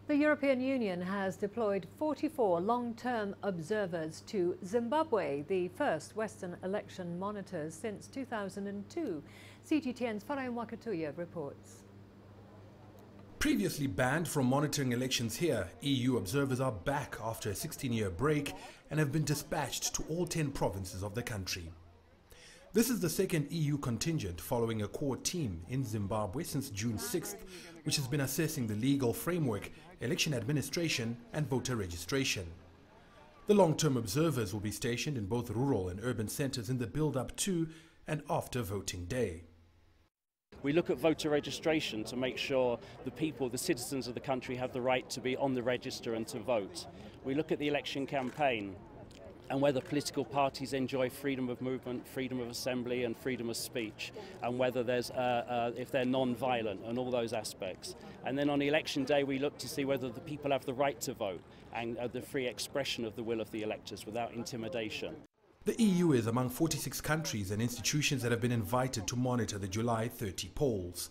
The European Union has deployed 44 long-term observers to Zimbabwe, the first Western election monitors since 2002. CGTN's Farai Mwakutuya reports. Previously banned from monitoring elections here, EU observers are back after a 16-year break and have been dispatched to all 10 provinces of the country. This is the second EU contingent following a core team in Zimbabwe since June 6th, which has been assessing the legal framework, election administration and voter registration. The long-term observers will be stationed in both rural and urban centers in the build-up to and after voting day. We look at voter registration to make sure the citizens of the country have the right to be on the register and to vote. We look at the election campaign and whether political parties enjoy freedom of movement, freedom of assembly and freedom of speech, and whether if they're non-violent and all those aspects. And then on election day we look to see whether the people have the right to vote and the free expression of the will of the electors without intimidation. The EU is among 46 countries and institutions that have been invited to monitor the July 30 polls.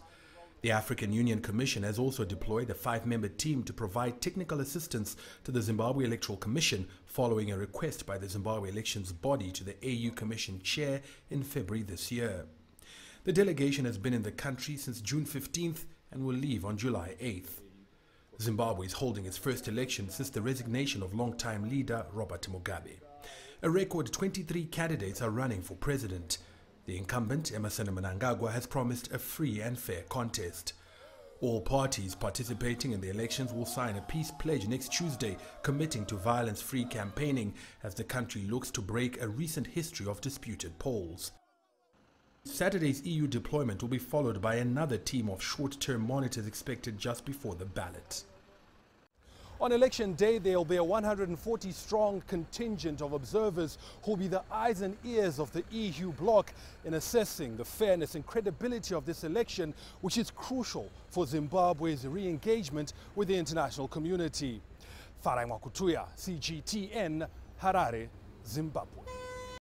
The African Union Commission has also deployed a 5-member team to provide technical assistance to the Zimbabwe Electoral Commission following a request by the Zimbabwe elections body to the AU Commission chair in February this year. The delegation has been in the country since June 15th and will leave on July 8th. Zimbabwe is holding its first election since the resignation of longtime leader Robert Mugabe. A record 23 candidates are running for president. The incumbent, Emmerson Mnangagwa, has promised a free and fair contest. All parties participating in the elections will sign a peace pledge next Tuesday, committing to violence-free campaigning as the country looks to break a recent history of disputed polls. Saturday's EU deployment will be followed by another team of short-term monitors expected just before the ballot. On election day, there will be a 140-strong contingent of observers who will be the eyes and ears of the EU bloc in assessing the fairness and credibility of this election, which is crucial for Zimbabwe's re-engagement with the international community. Farai Mwakutuya, CGTN, Harare, Zimbabwe.